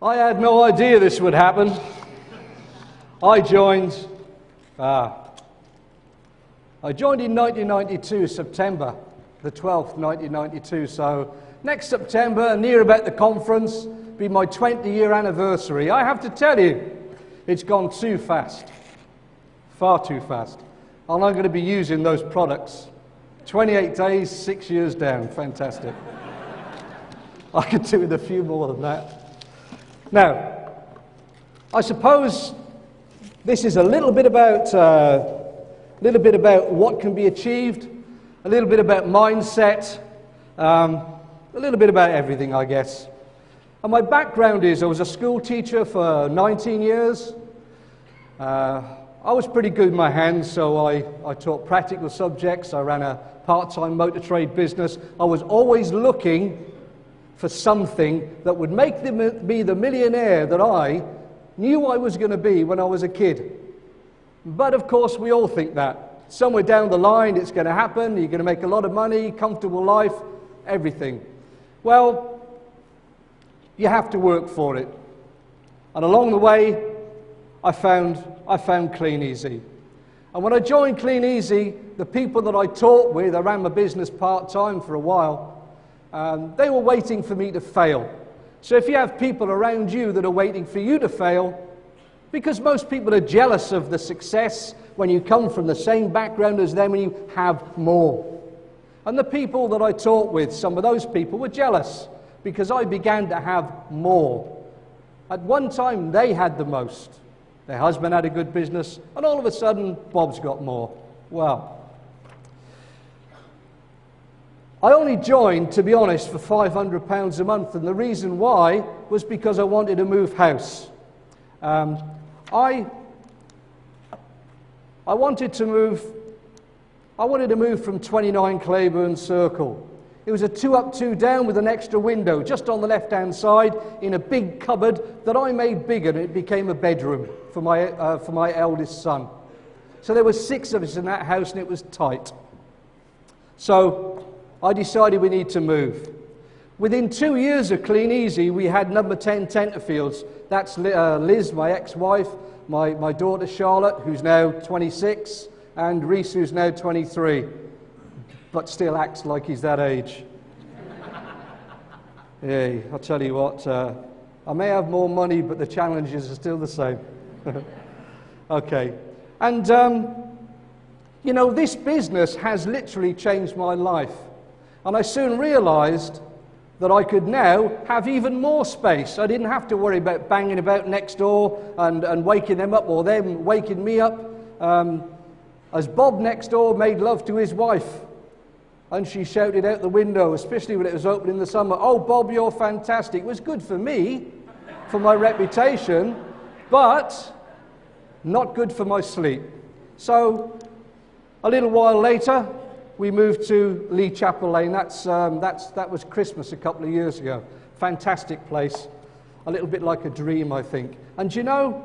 I had no idea this would happen. I joined in 1992, September the 12th, 1992. So next September, near about the conference, be my 20-year anniversary. I have to tell you, it's gone too fast, far too fast. And I'm going to be using those products. 28 days, 6 years down. Fantastic. I could do with a few more than that. Now, I suppose this is a little bit about what can be achieved, a little bit about mindset, a little bit about everything, I guess. And my background is I was a school teacher for 19 years. I was pretty good in my hands, so I taught practical subjects. I ran a part-time motor trade business. I was always looking for something that would make me the millionaire that I knew I was going to be when I was a kid. But of course, we all think that. Somewhere down the line, it's going to happen. You're going to make a lot of money, comfortable life, everything. Well, you have to work for it. And along the way, I found Kleeneze. And when I joined Kleeneze, the people that I taught with, I ran my business part-time for a while, they were waiting for me to fail. So if you have people around you that are waiting for you to fail, because most people are jealous of the success when you come from the same background as them and you have more. And the people that I taught with, some of those people were jealous because I began to have more. At one time, they had the most. Their husband had a good business, and all of a sudden, Bob's got more. Well, I only joined, to be honest, for £500 a month, and the reason why was because I wanted to move house. I wanted to move from 29 Claiborne Circle. It was a 2-up, 2-down with an extra window just on the left-hand side in a big cupboard that I made bigger, and it became a bedroom for my eldest son. So there were 6 of us in that house, and it was tight. So I decided we need to move. Within 2 years of Kleeneze, we had number 10 Tenterfields. That's Liz, my ex-wife, my daughter Charlotte, who's now 26, and Reese, who's now 23, but still acts like he's that age. Yeah, I'll tell you what, I may have more money, but the challenges are still the same. Okay. And, you know, this business has literally changed my life. And I soon realized that I could now have even more space. I didn't have to worry about banging about next door and waking them up or them waking me up. As Bob next door made love to his wife, and she shouted out the window, especially when it was open in the summer, "Oh, Bob, you're fantastic." It was good for me, for my reputation, but not good for my sleep. So a little while later, we moved to Lee Chapel Lane. That was Christmas a couple of years ago. Fantastic place. A little bit like a dream, I think. And you know,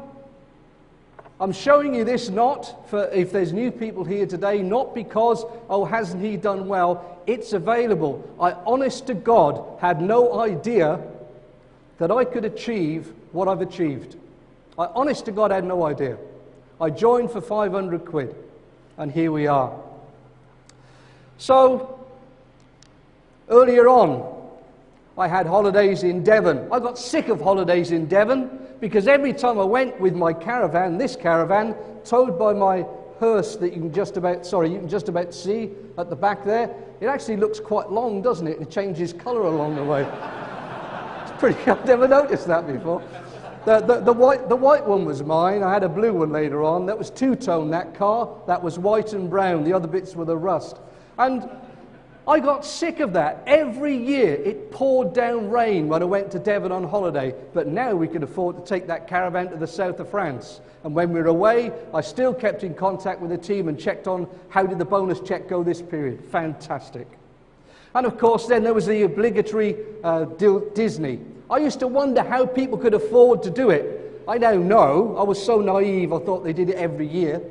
I'm showing you this not for, if there's new people here today, not because, oh, hasn't he done well? It's available. I, honest to God, had no idea that I could achieve what I've achieved. I, honest to God, had no idea. I joined for 500 quid, and here we are. So, earlier on, I had holidays in Devon. I got sick of holidays in Devon because every time I went with my caravan, this caravan, towed by my hearse that you can just about see at the back there, it actually looks quite long, doesn't it? It changes colour along the way. It's pretty, I've never noticed that before. The white one was mine. I had a blue one later on. That was two-tone, that car. That was white and brown. The other bits were the rust. And I got sick of that. Every year it poured down rain when I went to Devon on holiday, but now we can afford to take that caravan to the south of France. And when we were away, I still kept in contact with the team and checked on how did the bonus check go this period. Fantastic. And of course then there was the obligatory Disney. I used to wonder how people could afford to do it. I now know. I was so naive, I thought they did it every year.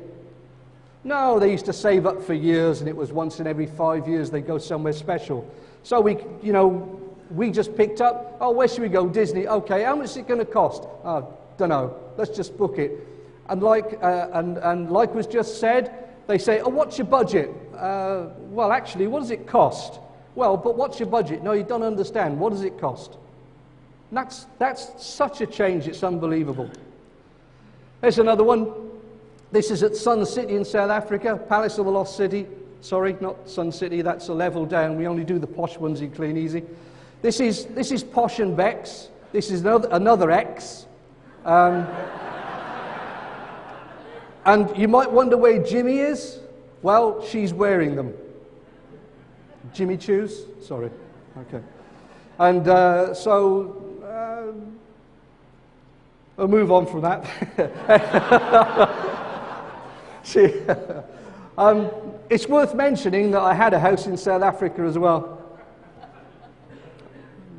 No, they used to save up for years, and it was once in every 5 years they'd go somewhere special. So we, you know, we just picked up, oh, where should we go? Disney. Okay, how much is it going to cost? Oh, don't know. Let's just book it. And like was just said, they say, oh, what's your budget? Well, actually, what does it cost? Well, but what's your budget? No, you don't understand. What does it cost? And that's such a change, it's unbelievable. There's another one. This is at Sun City in South Africa, Palace of the Lost City. Sorry, not Sun City, that's a level down. We only do the posh ones in Kleeneze. This is Posh and Bex. This is another X. And you might wonder where Jimmy is. Well, she's wearing them. Jimmy Choos? Sorry. Okay. And I'll move on from that. It's worth mentioning that I had a house in South Africa as well.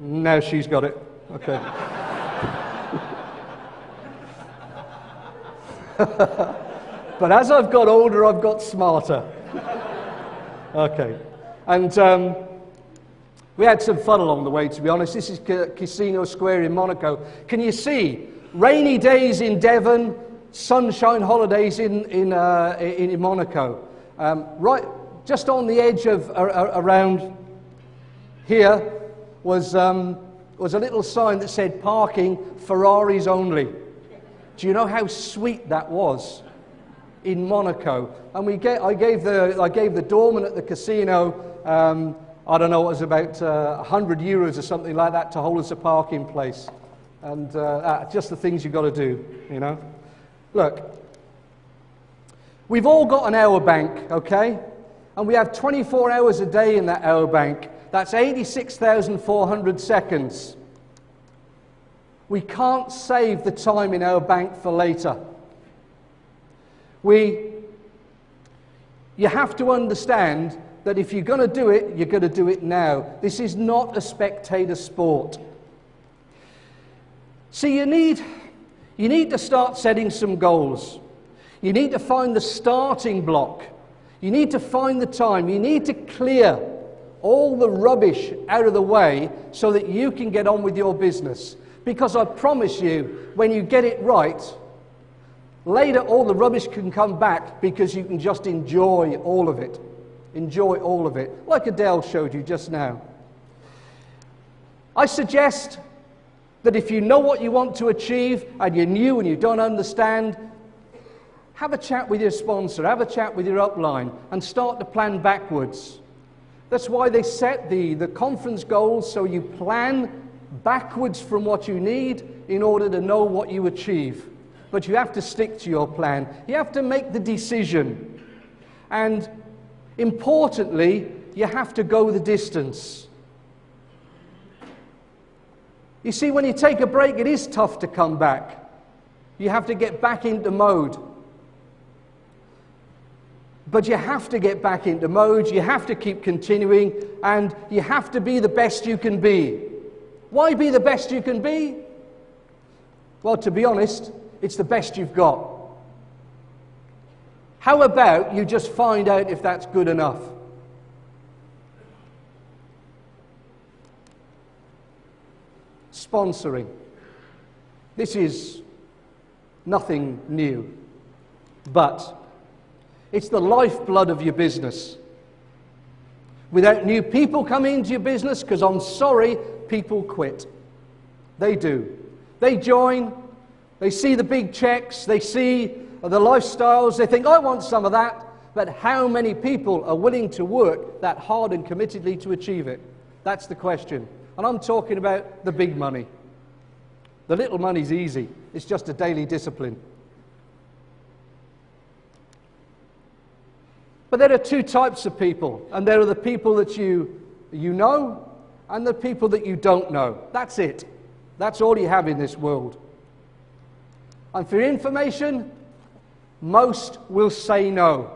Now she's got it. Okay. But as I've got older, I've got smarter. Okay. And we had some fun along the way, to be honest. This is Casino Square in Monaco. Can you see? Rainy days in Devon, sunshine holidays in Monaco. Right, just on the edge of around here was a little sign that said "Parking Ferraris only." Do you know how sweet that was in Monaco? And I gave the doorman at the casino. I don't know, it was about 100 euros or something like that to hold us a parking place. And just the things you've got to do, you know. Look, we've all got an hour bank, okay? And we have 24 hours a day in that hour bank. That's 86,400 seconds. We can't save the time in our bank for later. You have to understand that if you're going to do it, you're going to do it now. This is not a spectator sport. See, you need to start setting some goals. You need to find the starting block. You need to find the time. You need to clear all the rubbish out of the way so that you can get on with your business. Because I promise you, when you get it right, later all the rubbish can come back because you can just enjoy all of it. Enjoy all of it, like Adele showed you just now. I suggest that if you know what you want to achieve and you're new and you don't understand, have a chat with your sponsor, have a chat with your upline, and start to plan backwards. That's why they set the conference goals, so you plan backwards from what you need in order to know what you achieve. But you have to stick to your plan. You have to make the decision. And importantly, you have to go the distance. You see, when you take a break, it is tough to come back. You have to get back into mode. But you have to get back into mode, you have to keep continuing, and you have to be the best you can be. Why be the best you can be? Well, to be honest, it's the best you've got. How about you just find out if that's good enough? Sponsoring. This is nothing new, but it's the lifeblood of your business. Without new people coming into your business, because I'm sorry, people quit. They do. They join, they see the big checks, they see the lifestyles, they think, I want some of that, but how many people are willing to work that hard and committedly to achieve it? That's the question. And I'm talking about the big money. The little money's easy. It's just a daily discipline. But there are two types of people, and there are the people that you know, and the people that you don't know. That's it. That's all you have in this world. And for your information, most will say no.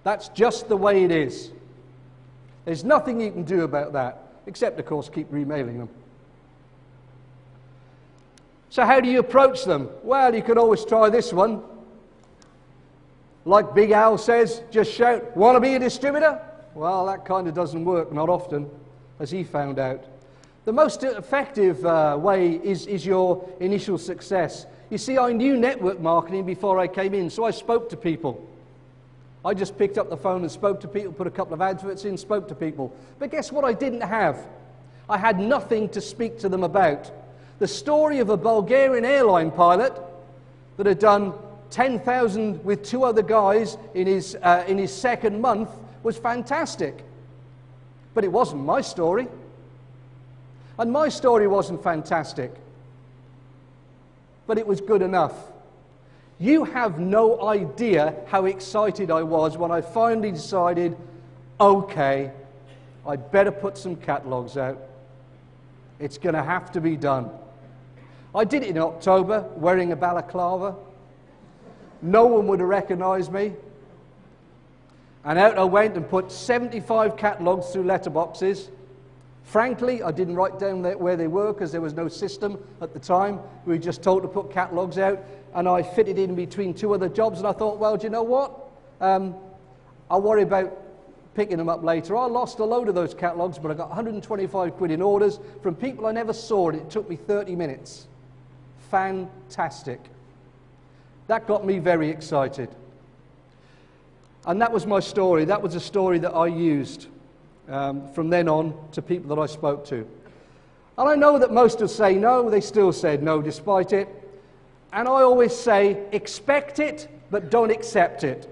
That's just the way it is. There's nothing you can do about that, except, of course, keep remailing them. So how do you approach them? Well, you can always try this one. Like Big Al says, just shout, want to be a distributor? Well, that kind of doesn't work, not often, as he found out. The most effective way is your initial success. You see, I knew network marketing before I came in, so I spoke to people. I just picked up the phone and spoke to people, put a couple of adverts in, spoke to people. But guess what I didn't have? I had nothing to speak to them about. The story of a Bulgarian airline pilot that had done 10,000 with 2 other guys in his second month was fantastic. But it wasn't my story. And my story wasn't fantastic. But it was good enough. You have no idea how excited I was when I finally decided, okay, I better put some catalogues out. It's going to have to be done. I did it in October, wearing a balaclava. No one would have recognized me. And out I went and put 75 catalogues through letterboxes. Frankly, I didn't write down where they were because there was no system at the time. We were just told to put catalogues out. And I fitted in between 2 other jobs. And I thought, well, do you know what? I'll worry about picking them up later. I lost a load of those catalogues, but I got 125 quid in orders from people I never saw, and it took me 30 minutes. Fantastic. That got me very excited. And that was my story. That was a story that I used from then on to people that I spoke to. And I know that most will say no. They still said no despite it. And I always say, expect it, but don't accept it.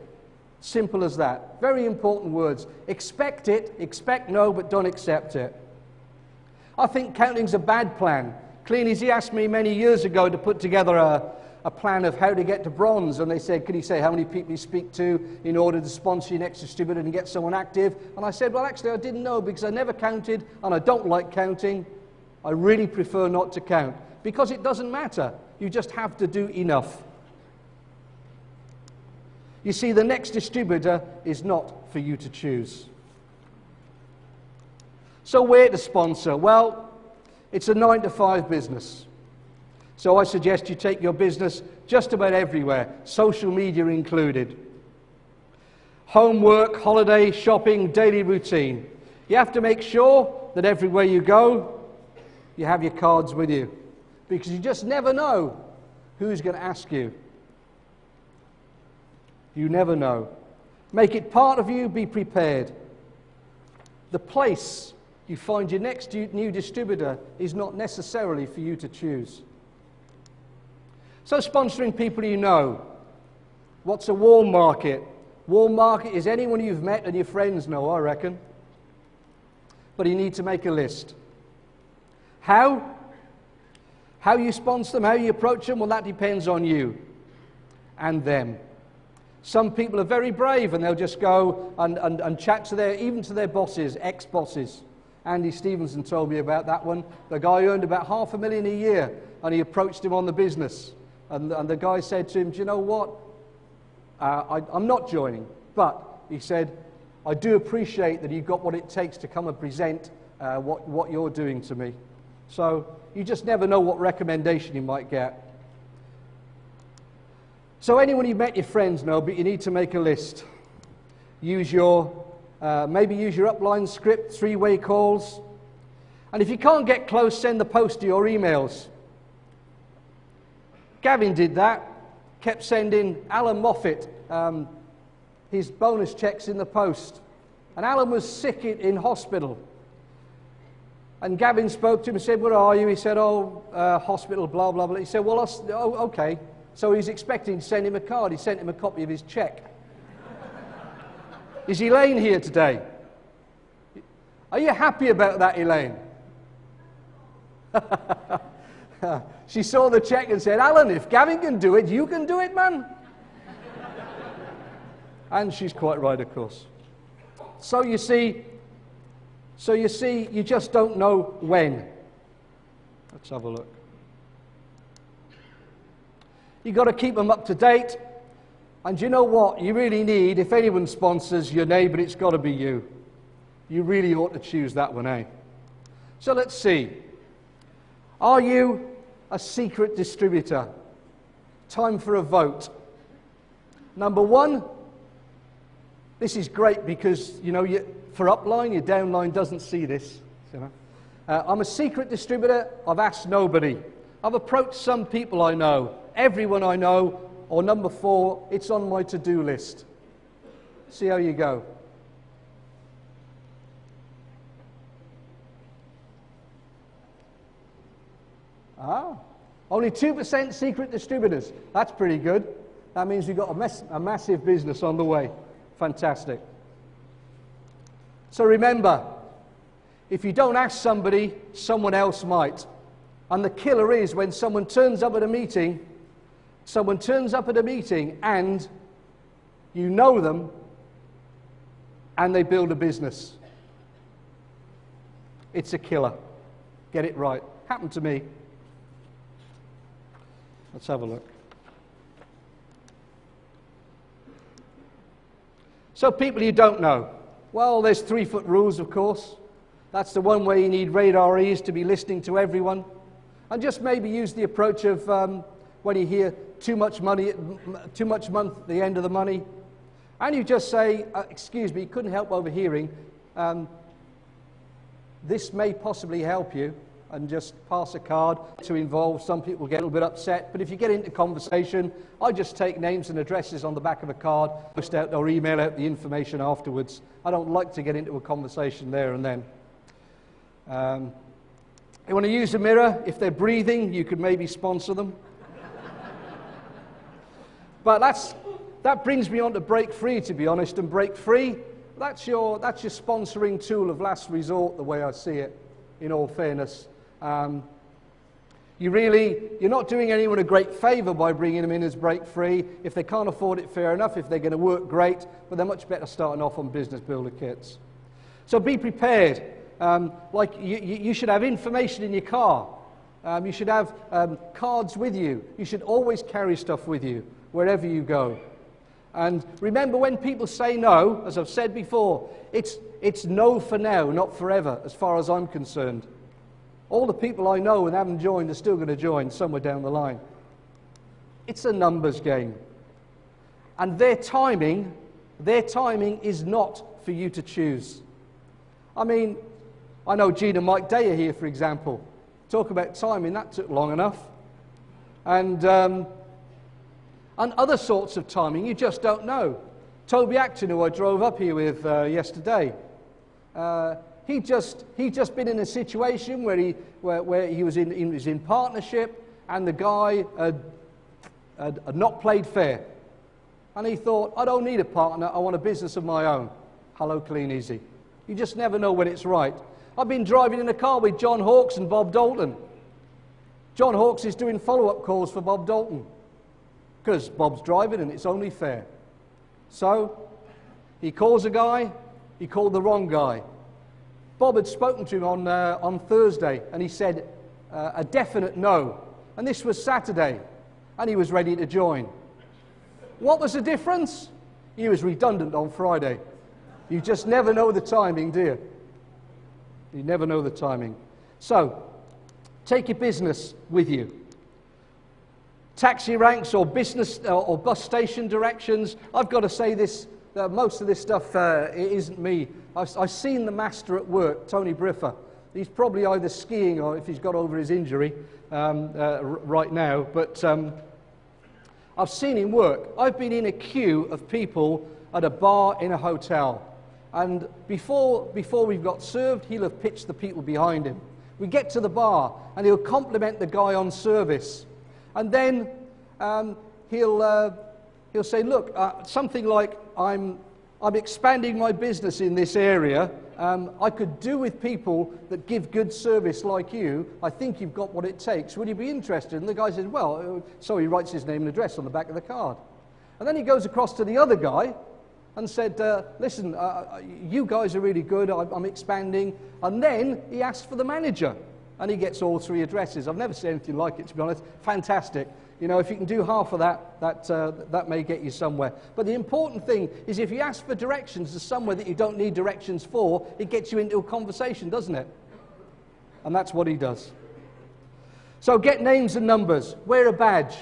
Simple as that. Very important words. Expect it, expect no, but don't accept it. I think counting's a bad plan. Kleeneze asked me many years ago to put together a plan of how to get to bronze, and they said, can you say how many people you speak to in order to sponsor your next distributor and get someone active? And I said, well, actually, I didn't know because I never counted, and I don't like counting. I really prefer not to count because it doesn't matter. You just have to do enough. You see, the next distributor is not for you to choose. So where to sponsor? Well, it's a 9-to-5 business. So I suggest you take your business just about everywhere, social media included. Homework, holiday, shopping, daily routine. You have to make sure that everywhere you go, you have your cards with you. Because you just never know who's going to ask you. You never know. Make it part of you, be prepared. The place you find your next new distributor is not necessarily for you to choose. So sponsoring people you know. What's a warm market? Warm market is anyone you've met and your friends know, I reckon. But you need to make a list. How? How you sponsor them, how you approach them, well, that depends on you and them. Some people are very brave and they'll just go and chat to even to their bosses, ex-bosses. Andy Stevenson told me about that one. The guy earned about $500,000 a year and he approached him on the business. And the guy said to him, do you know what? I'm not joining. But he said, I do appreciate that you've got what it takes to come and present what you're doing to me. So you just never know what recommendation you might get. So anyone you met your friends know, but you need to make a list. Use maybe use your upline script, 3-way calls. And if you can't get close, send the post to your emails. Gavin did that, kept sending Alan Moffat his bonus checks in the post. And Alan was sick in hospital. And Gavin spoke to him and said, where are you? He said, hospital, blah, blah, blah. He said, well, okay. So he's expecting to send him a card. He sent him a copy of his check. Is Elaine here today? Are you happy about that, Elaine? She saw the check and said, Alan, if Gavin can do it, you can do it, man. And she's quite right, of course. So you see, you just don't know when. Let's have a look. You've got to keep them up to date. And you know what? You really need, if anyone sponsors your neighbour, it's got to be you. You really ought to choose that one, eh? So let's see. Are you a secret distributor? Time for a vote. Number 1, this is great because, for upline, your downline doesn't see this. I'm a secret distributor. I've asked nobody. I've approached some people I know, everyone I know, or number 4, it's on my to-do list. See how you go. Only 2% secret distributors. That's pretty good. That means we've got a massive business on the way. Fantastic. So remember, if you don't ask somebody, someone else might. And the killer is when someone turns up at a meeting and you know them and they build a business. It's a killer. Get it right. Happened to me. Let's have a look. So people you don't know. Well, there's 3-foot rules, of course. That's the one where you need radar ears to be listening to everyone. And just maybe use the approach of when you hear too much money at the end of the money. And you just say, excuse me, couldn't help overhearing. This may possibly help you. And just pass a card to involve. Some people get a little bit upset, but if you get into conversation, I just take names and addresses on the back of a card, post out or email out the information afterwards. I don't like to get into a conversation there and then. You want to use a mirror? If they're breathing, you could maybe sponsor them. But that brings me on to Break Free, to be honest. And Break Free, that's your sponsoring tool of last resort, the way I see it, in all fairness. You're not doing anyone a great favor by bringing them in as Break Free. If they can't afford it, fair enough. If they're going to work, great, but they're much better starting off on business builder kits. So be prepared. Like you should have information in your car. You should have cards with you. You should always carry stuff with you wherever you go. And remember, when people say no, as I've said before, it's no for now, not forever, as far as I'm concerned. All the people I know and haven't joined are still going to join somewhere down the line. It's a numbers game. And their timing is not for you to choose. I mean, I know Gene and Mike Day are here, for example. Talk about timing, that took long enough. And other sorts of timing, you just don't know. Toby Acton, who I drove up here with yesterday, he'd just been in a situation where he was in partnership, and the guy had not played fair. And he thought, I don't need a partner, I want a business of my own. Hello, Kleeneze. You just never know when it's right. I've been driving in a car with John Hawkes and Bob Dalton. John Hawkes is doing follow-up calls for Bob Dalton, because Bob's driving and it's only fair. So, he calls a guy, he called the wrong guy. Bob had spoken to him on Thursday, and he said a definite no. And this was Saturday, and he was ready to join. What was the difference? He was redundant on Friday. You just never know the timing, do you? You never know the timing. So, take your business with you. Taxi ranks or business or bus station directions. I've got to say this, most of this stuff it isn't me. I've seen the master at work, Tony Briffa. He's probably either skiing or if he's got over his injury right now. But I've seen him work. I've been in a queue of people at a bar in a hotel. And before we've got served, he'll have pitched the people behind him. We get to the bar, and he'll compliment the guy on service. And then he'll say, look, something like, I'm expanding my business in this area. I could do with people that give good service like you. I think you've got what it takes. Would you be interested? And the guy says, well, so he writes his name and address on the back of the card. And then he goes across to the other guy and said, listen, you guys are really good. I'm expanding. And then he asks for the manager. And he gets all 3 addresses. I've never seen anything like it, to be honest. Fantastic. You know, if you can do half of that may get you somewhere. But the important thing is if you ask for directions to somewhere that you don't need directions for, it gets you into a conversation, doesn't it? And that's what he does. So get names and numbers. Wear a badge.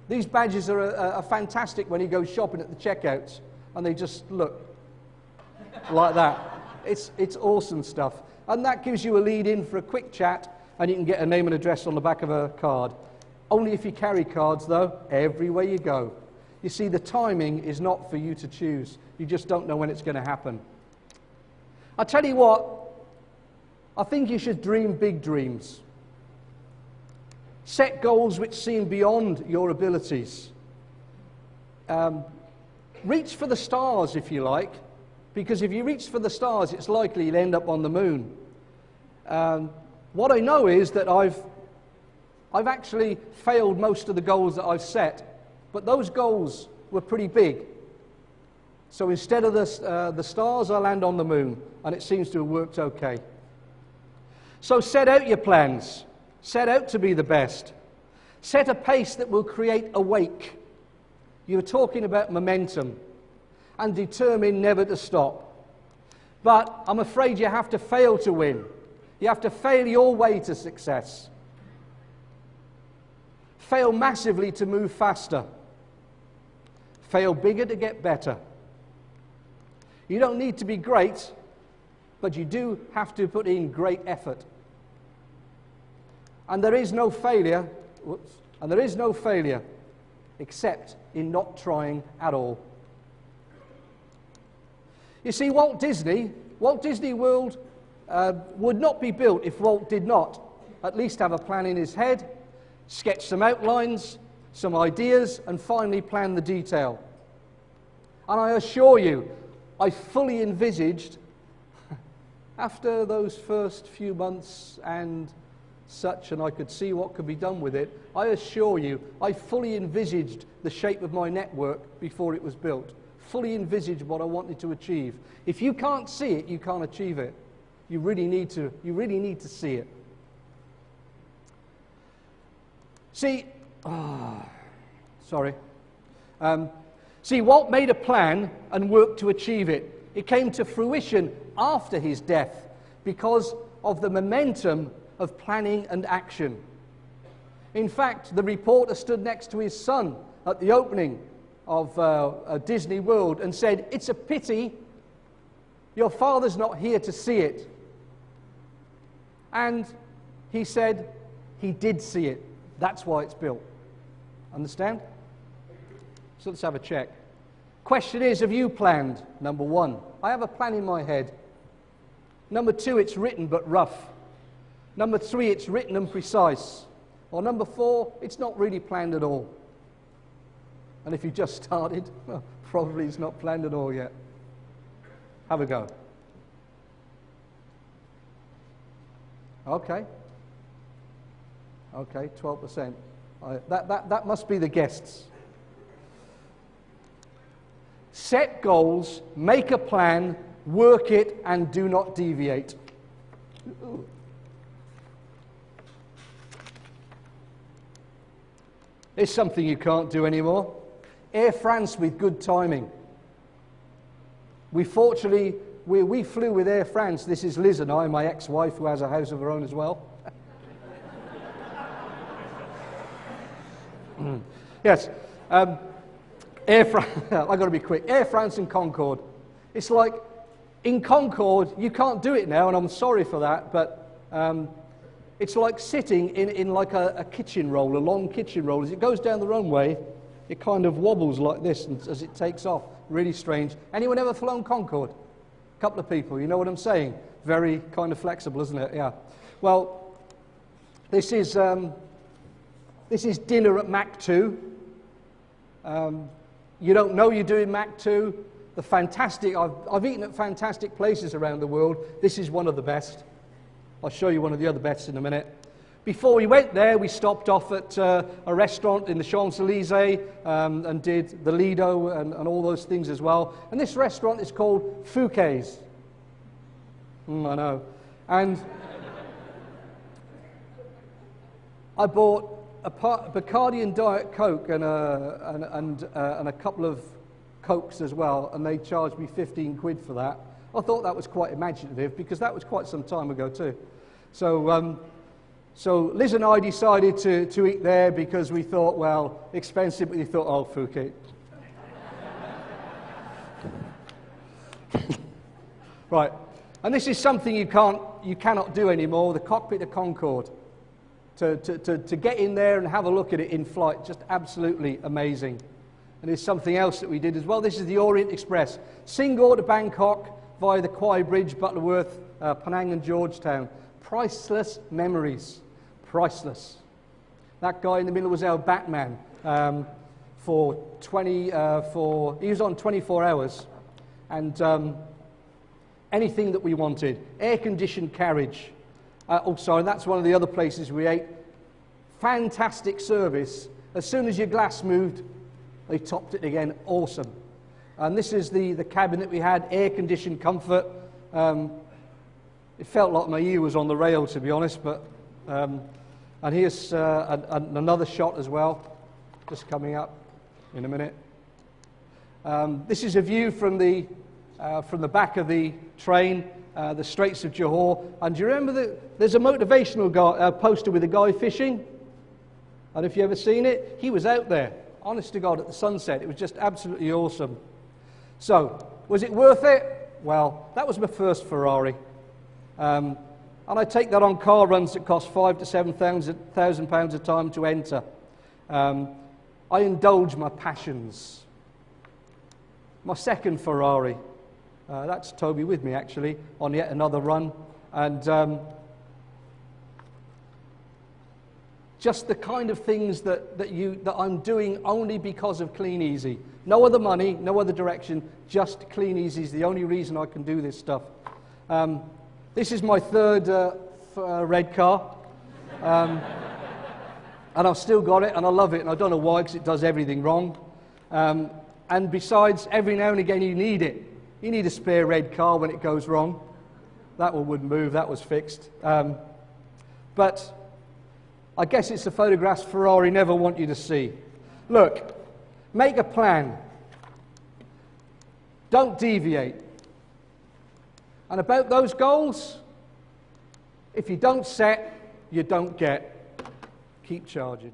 These badges are fantastic when you go shopping at the checkouts. And they just look like that. It's awesome stuff. And that gives you a lead in for a quick chat, and you can get a name and address on the back of a card. Only if you carry cards, though, everywhere you go. You see, the timing is not for you to choose. You just don't know when it's going to happen. I tell you what, I think you should dream big dreams. Set goals which seem beyond your abilities. Reach for the stars, if you like, because if you reach for the stars, it's likely you'll end up on the moon. What I know is that I've actually failed most of the goals that I've set, but those goals were pretty big. So instead of the stars, I land on the moon, and it seems to have worked okay. So set out your plans. Set out to be the best. Set a pace that will create a wake. You're talking about momentum, and determine never to stop. But I'm afraid you have to fail to win. You have to fail your way to success. Fail massively to move faster. Fail bigger to get better. You don't need to be great, but you do have to put in great effort. And there is no failure, except in not trying at all. You see, Walt Disney World would not be built if Walt did not at least have a plan in his head, sketch some outlines, some ideas, and finally plan the detail. And I assure you, I fully envisaged, after those first few months and such, and I could see what could be done with it, I assure you, I fully envisaged the shape of my network before it was built. Fully envisaged what I wanted to achieve. If you can't see it, you can't achieve it. You really need to see it. See, Walt made a plan and worked to achieve it. It came to fruition after his death because of the momentum of planning and action. In fact, the reporter stood next to his son at the opening of Disney World and said, "It's a pity your father's not here to see it." And he said he did see it. That's why it's built. Understand? So let's have a check. Question is, have you planned? Number one, I have a plan in my head. Number two, it's written but rough. Number three, it's written and precise. Or number four, it's not really planned at all. And if you just started, well, probably it's not planned at all yet. Have a go. Okay, 12%. That must be the guests. Set goals, make a plan, work it, and do not deviate. It's something you can't do anymore. Air France with good timing. We flew with Air France. This is Liz and I, my ex-wife, who has a house of her own as well. Yes. Air France, I've got to be quick. Air France and Concorde. It's like, in Concorde, you can't do it now, and I'm sorry for that, but it's like sitting in like a kitchen roll, a long kitchen roll. As it goes down the runway, it kind of wobbles like this as it takes off. Really strange. Anyone ever flown Concorde? A couple of people. You know what I'm saying? Very kind of flexible, isn't it? Yeah. Well, this is dinner at Mach 2. You don't know you're doing Mach 2. I've eaten at fantastic places around the world. This is one of the best. I'll show you one of the other best in a minute. Before we went there, we stopped off at a restaurant in the Champs-Élysées and did the Lido and all those things as well. And this restaurant is called Fouquet's. I know. And I bought a Bacardi and Diet Coke and a couple of Cokes as well, and they charged me 15 quid for that. I thought that was quite imaginative because that was quite some time ago too. So Liz and I decided to eat there because we thought, well, expensive, but we thought, oh, Phuket. Right. And this is something you cannot do anymore, the cockpit of Concorde. To get in there and have a look at it in flight, just absolutely amazing. And there's something else that we did as well. This is the Orient Express. Singapore to Bangkok via the Kwai Bridge, Butterworth, Penang and Georgetown. Priceless memories. Priceless. That guy in the middle was our Batman he was on 24 hours. And anything that we wanted. Air-conditioned carriage. And that's one of the other places we ate. Fantastic service. As soon as your glass moved, they topped it again. Awesome. And this is the cabin that we had, air-conditioned comfort. It felt like my ear was on the rail, to be honest. And here's another shot as well, just coming up in a minute. This is a view from the back of the train, the Straits of Johor. And do you remember there's a motivational poster with a guy fishing? And if you ever seen it, he was out there, honest to God, at the sunset. It was just absolutely awesome. So, was it worth it? Well, that was my first Ferrari. And I take that on car runs that cost £5,000 to £7,000 a time to enter. I indulge my passions. My second Ferrari. That's Toby with me, actually, on yet another run. And just the kind of things that I'm doing only because of Kleeneze. No other money, no other direction, just Kleeneze is the only reason I can do this stuff. This is my third red car. And I've still got it, and I love it, and I don't know why, because it does everything wrong. And besides, every now and again you need it. You need a spare red car when it goes wrong. That one wouldn't move, that was fixed. But I guess it's the photographs Ferrari never want you to see. Look, make a plan. Don't deviate. And about those goals, if you don't set, you don't get. Keep charging.